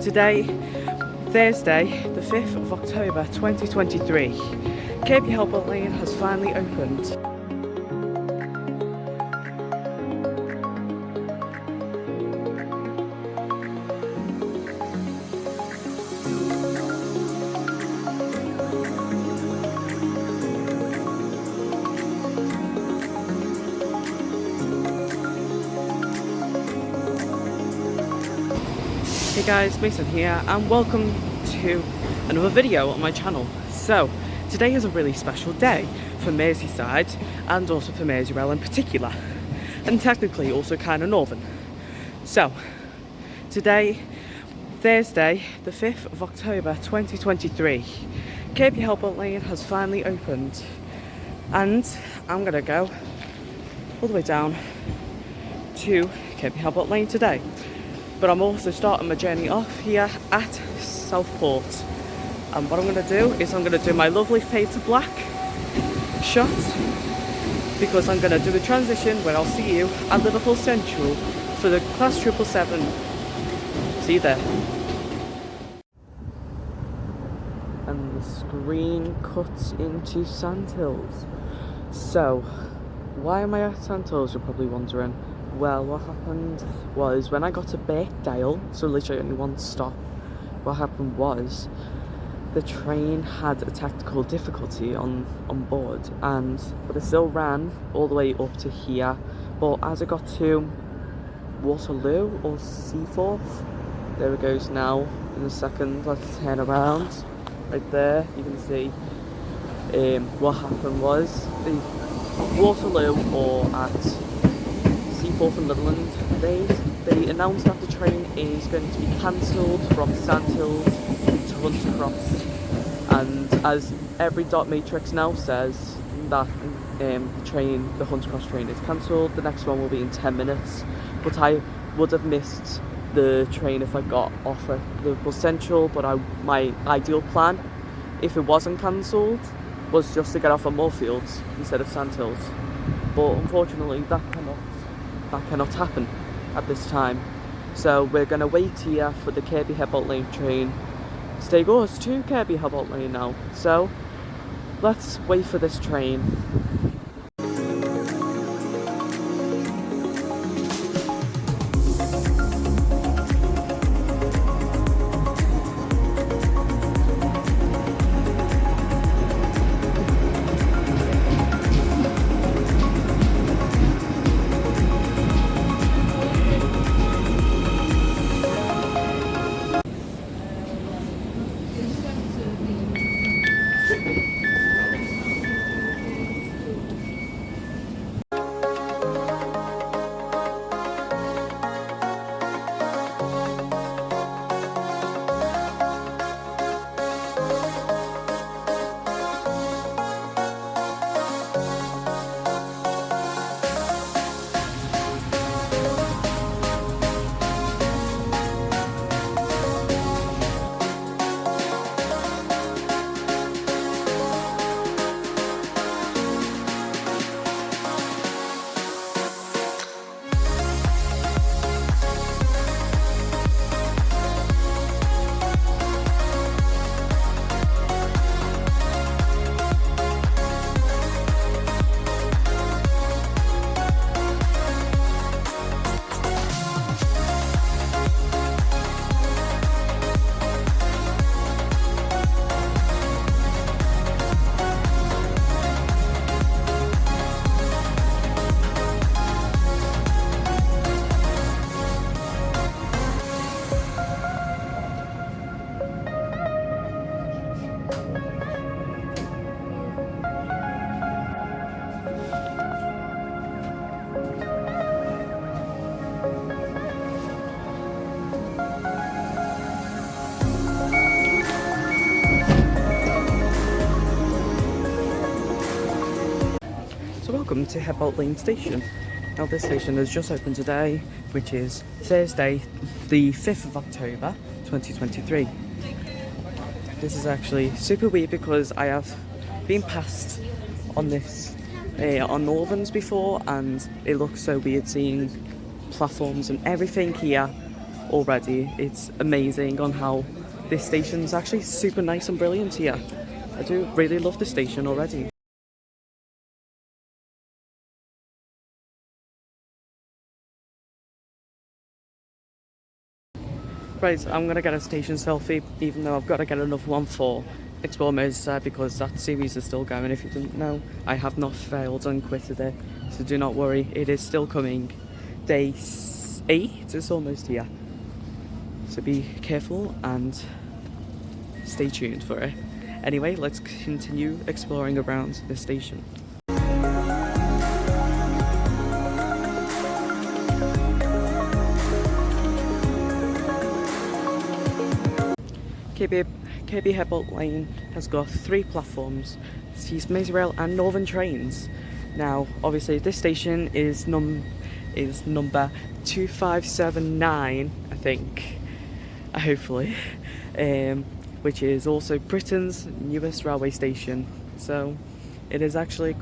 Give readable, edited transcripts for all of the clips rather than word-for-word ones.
Today, Thursday, the 5th of October 2023, Kirkby Headbolt Lane has finally opened. Hey guys, Mason here and welcome to another video on my channel. So, today is a really special day for Merseyside and also for Merseyrail in particular, and technically also kind of northern. So, today, Thursday, the 5th of October 2023, Kirkby Headbolt Lane has finally opened, and I'm gonna go all the way down to Kirkby Headbolt Lane today. But I'm also starting my journey off here at Southport. And what I'm going to do is I'm going to do my lovely fade to black shot, because I'm going to do the transition where I'll see you at Liverpool Central for the Class 777. See you there. And the screen cuts into Sandhills. So, why am I at Sandhills, you're probably wondering. Well, what happened was when I got to Birkdale, so literally only one stop, what happened was the train had a technical difficulty on board, but it still ran all the way up to here. But as I got to Waterloo or Seaforth, there it goes now in a second. Let's turn around. Right there, you can see what happened was the Waterloo or at Seaforth and Litherland, they announced that the train is going to be cancelled from Sandhills to Hunts Cross, and as every dot matrix now says that the Hunts Cross train is cancelled. The next one will be in 10 minutes, but I would have missed the train if I got off at Liverpool Central. But my ideal plan, if it wasn't cancelled, was just to get off at Moorfields instead of Sandhills, but unfortunately that cannot happen at this time. So we're going to wait here for the Kirkby Headbolt Lane train to take us to Kirkby Headbolt Lane now. So let's wait for this train. So welcome to Headbolt Lane Station. Now this station has just opened today, which is Thursday, the 5th of October 2023. This is actually super weird because I have been past on this on Northerns before, and it looks so weird seeing platforms and everything here already. It's amazing on how this station's actually super nice and brilliant here. I do really love the station already. Right, I'm gonna get a station selfie, even though I've got to get another one for Explore Merseyside because that series is still going. If you didn't know, I have not failed and quitted it, so do not worry, it is still coming. Day 8 is almost here, so be careful and stay tuned for it. Anyway, let's continue exploring around the station. Kirkby Headbolt Lane has got 3 platforms. It sees Merseyrail and Northern trains. Now, obviously, this station is number 2579, I think, hopefully, which is also Britain's newest railway station. So, it is actually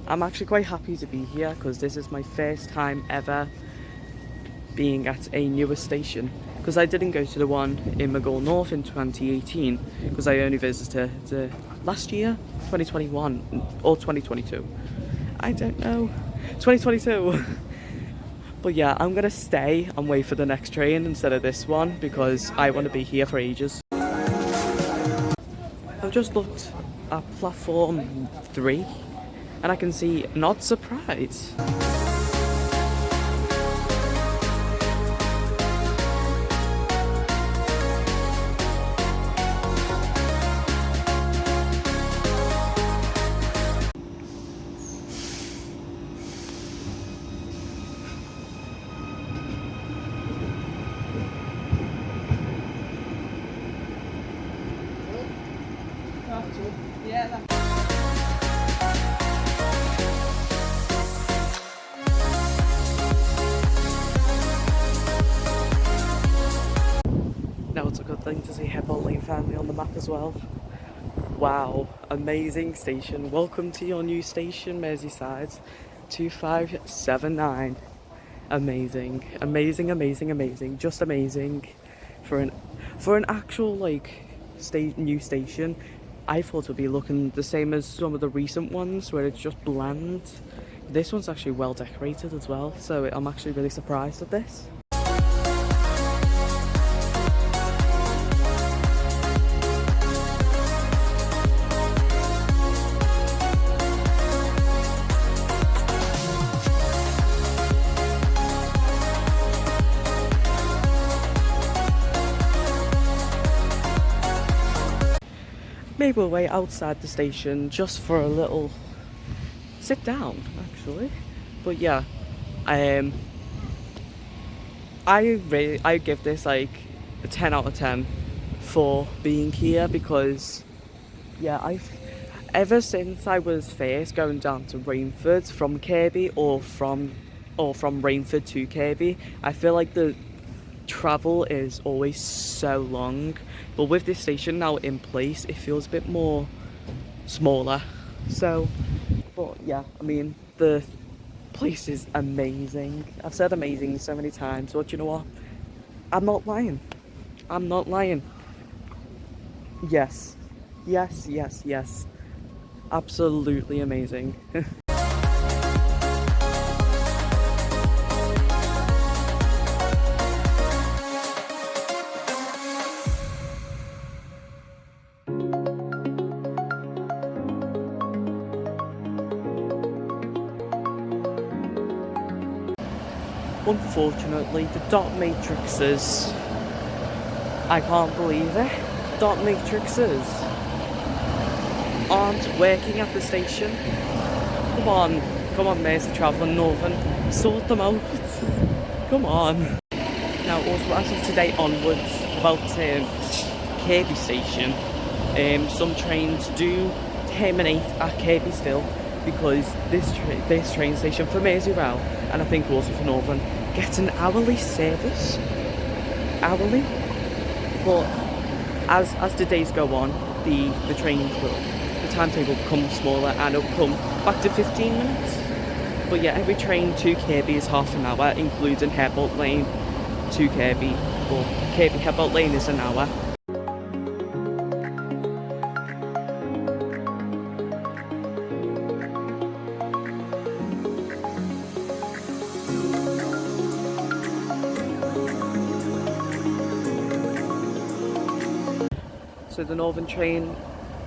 I'm actually quite happy to be here because this is my first time ever being at a newer station. Because I didn't go to the one in Maghull North in 2018 because I only visited last year, 2021 or 2022. I don't know, 2022. But yeah, I'm gonna stay and wait for the next train instead of this one because I want to be here for ages. I've just looked at platform 3 and I can see Not Surprised. Now it's a good thing to see Headbolt Lane finally on the map as well. Wow, amazing station. Welcome to your new station, Merseyside, 2579. Amazing, amazing, amazing, amazing, just amazing. For an actual new station, I thought it would be looking the same as some of the recent ones where it's just bland. This one's actually well decorated as well, so I'm actually really surprised at this. Maybe we'll wait outside the station just for a little sit down, actually. But yeah, I give this like a 10 out of 10 for being here because yeah, ever since I was first going down to Rainford from Kirkby or from Rainford to Kirkby, I feel like the travel is always so long, but with this station now in place it feels a bit more smaller. So but yeah, I mean the place is amazing. I've said amazing so many times, but you know what, I'm not lying. Yes, absolutely amazing. Unfortunately, the dot matrices, I can't believe it, dot matrices aren't working at the station. Come on Mersey Travel and Northern, sort them out. Come on. Now also as of today onwards, about Kirkby station, some trains do terminate at Kirkby still, because this train station for Merseyrail, and I think also for Northern, gets an hourly service. Hourly? But as the days go on, the timetable becomes smaller and it'll come back to 15 minutes. But yeah, every train to Kirkby is half an hour, including Headbolt Lane. to Kirkby, or Kirkby Headbolt Lane is an hour. So the Northern train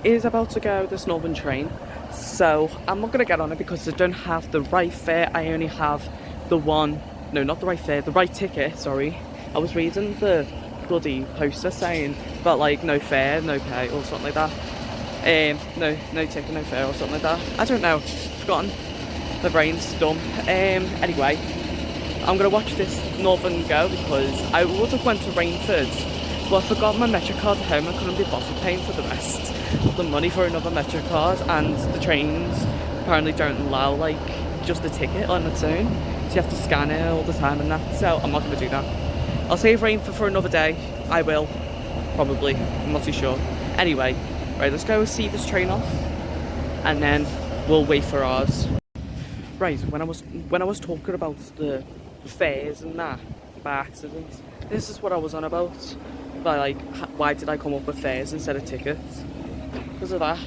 is about to go, this Northern train. So I'm not going to get on it because I don't have the right fare. I only have the one, no, not the right fare, the right ticket, sorry. I was reading the bloody poster saying about like no fare, no pay or something like that. No ticket, no fare or something like that. I don't know, forgotten. My brain's dumb. Anyway, I'm going to watch this Northern go because I would have went to Rainford. Well, I forgot my Metro card at home. I couldn't be bothered paying for the rest of the money for another Metro card, and the trains apparently don't allow like just a ticket on its own, so you have to scan it all the time and that. So I'm not going to do that. I'll save Rainford for another day. I will, probably. I'm not too sure. Anyway, right, let's go see this train off, and then we'll wait for ours. Right, when I was talking about the fares and that by accident, this is what I was on about. By like, why did I come up with fares instead of tickets? Because of that.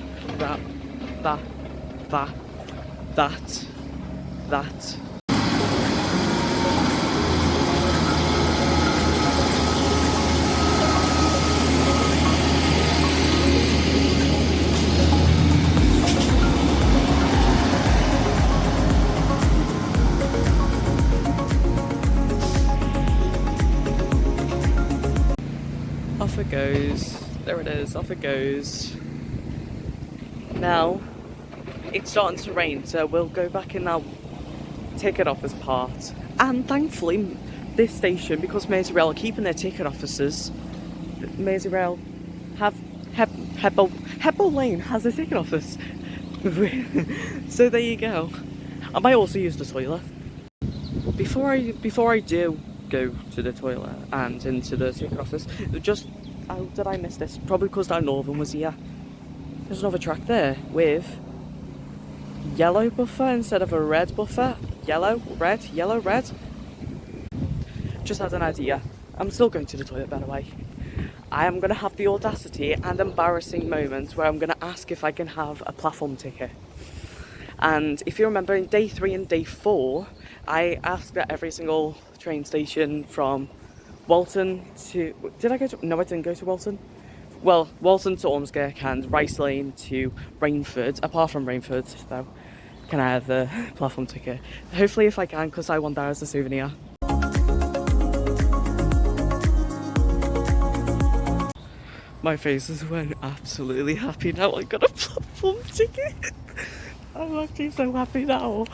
Off it goes. There it is, off it goes. Now, it's starting to rain, so we'll go back in our ticket office part. And thankfully, this station, because Merseyside are keeping their ticket offices, Merseyside have Headbolt Lane has a ticket office. So there you go. I might also use the toilet. Before I do go to the toilet and into the ticket office, how did I miss this? Probably because that Northern was here. There's another track there with yellow buffer instead of a red buffer. Yellow, red. Just as an idea. I'm still going to the toilet, by the way. I am going to have the audacity and embarrassing moment where I'm going to ask if I can have a platform ticket. And if you remember, in day 3 and day 4, I asked at every single train station from Walton to... No, I didn't go to Walton. Well, Walton to Ormskirk and Rice Lane to Rainford. Apart from Rainford, though, can I have the platform ticket? Hopefully if I can, because I want that as a souvenir. My face is when absolutely happy now I got a platform ticket. I'm actually so happy now.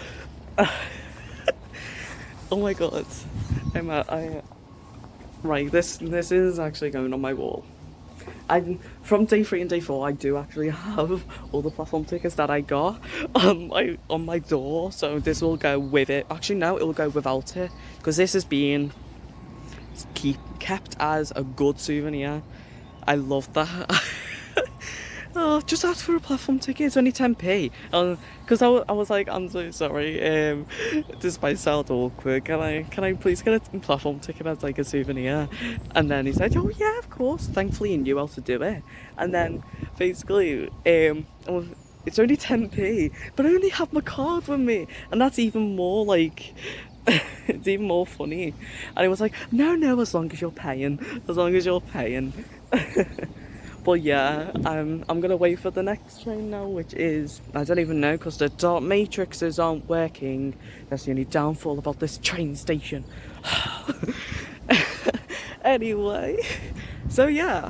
Oh my god. Right, this is actually going on my wall. From day 3 and day 4, I do actually have all the platform tickets that I got on my door, so this will go with it. Actually, no, it will go without it, because this is being kept as a good souvenir. I love that. Oh, just ask for a platform ticket, it's only 10p. Because I was like, I'm so sorry, this might sound awkward, can I please get a platform ticket as like a souvenir? And then he said, oh yeah, of course. Thankfully he knew how to do it. And then basically, it's only 10p, but I only have my card with me, and that's even more like... it's even more funny. And he was like, no, as long as you're paying. But yeah, I'm gonna wait for the next train now, which is, I don't even know, because the dot matrices aren't working. That's the only downfall about this train station. Anyway, so yeah,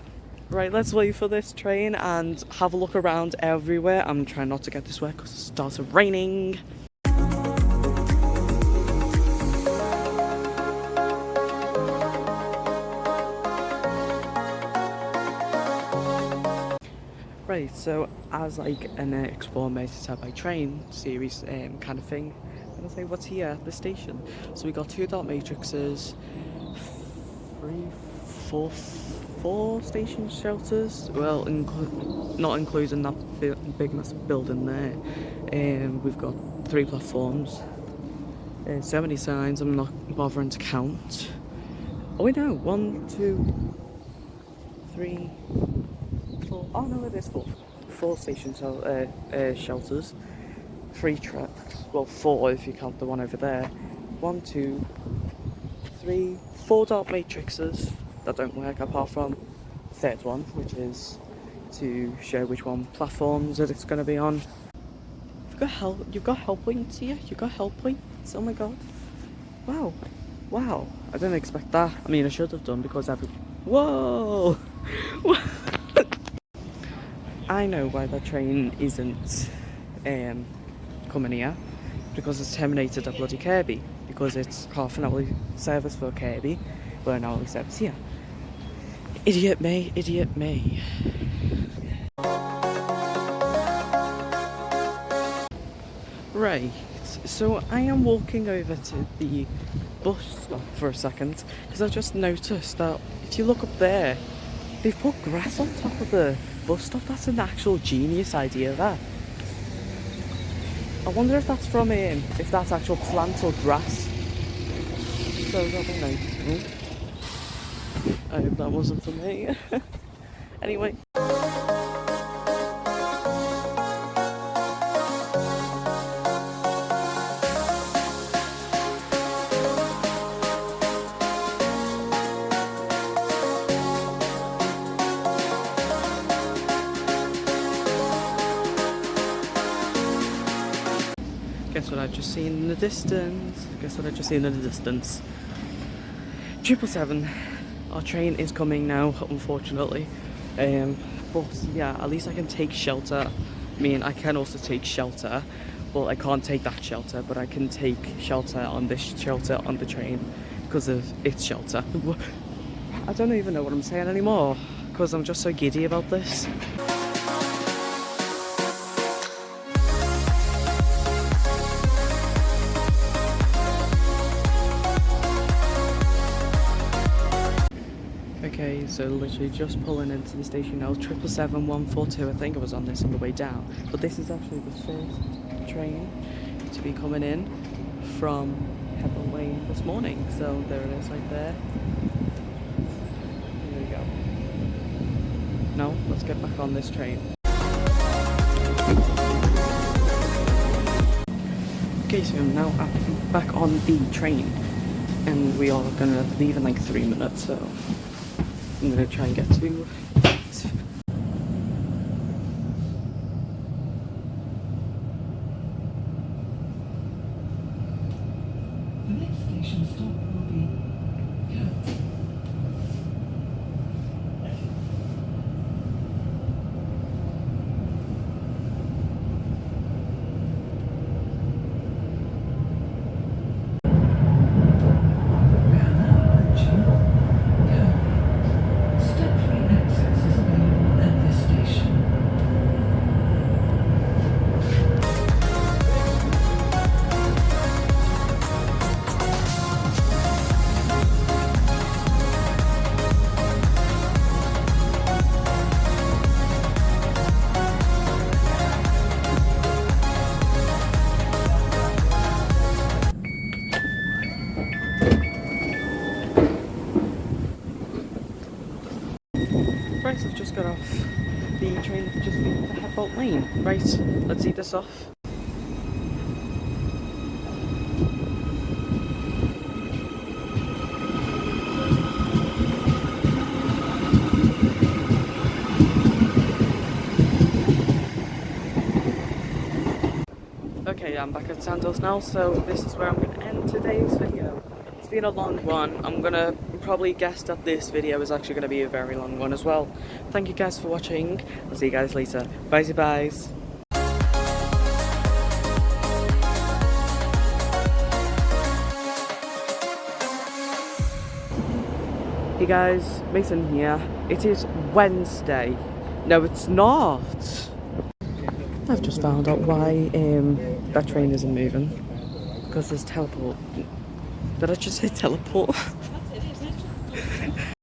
right, let's wait for this train and have a look around everywhere. I'm trying not to get this wet because it started raining. Right, so as like an Explore Merseyside by Train series kind of thing, I'm gonna say what's here at the station. So we got 2 dot matrices, 4 station shelters, well, not including that big massive building there. We've got 3 platforms, so many signs I'm not bothering to count. Oh wait, no. 1, 2, 3, 4. Oh no, it is 4. 4 station shelters. 3 tracks. Well, 4 if you count the one over there. 1, 2, 3, 4 dark matrices that don't work apart from the third one, which is to show which one platforms that it's going to be on. You've got help points here. You've got help points. Oh my god! Wow, wow! I didn't expect that. I mean, I should have done because Whoa! I know why that train isn't coming here, because it's terminated at bloody Kirkby, because it's half an hourly service for Kirkby, but an hourly service here. Idiot me, idiot me. Right, so I am walking over to the bus stop for a second, because I've just noticed that if you look up there, they've put grass on top of the bus stop. That's an actual genius idea, that. I wonder if that's from if that's actual plant or grass. So that'll be nice. I hope that wasn't for me. Anyway. Guess what I've just seen in the distance? 777. Our train is coming now, unfortunately. But yeah, at least I can take shelter. I mean, I can also take shelter. Well, I can't take that shelter, but I can take shelter on this shelter on the train because of its shelter. I don't even know what I'm saying anymore because I'm just so giddy about this. Okay, so literally just pulling into the station now. 777-142, I think I was on this on the way down. But this is actually the first train to be coming in from Headbolt Lane this morning. So there it is right there. Here we go. Now, let's get back on this train. Okay, so now I'm back on the train. And we are gonna leave in like 3 minutes, so I'm going to try and get to it. The next station stop will be Kirkby. Right, I've just got off the train that just been to Headbolt Lane. Right, let's eat this off. Okay, I'm back at Sandals now, so this is where I'm going to end today's video. It's been a long one. I'm going to probably guess that this video is actually going to be a very long one as well. Thank you guys for watching. I'll see you guys later. Bye byes. Hey guys, Mason here. It is Wednesday. No, it's not. I've just found out why that train isn't moving. Because there's teleport. Did I just say teleport?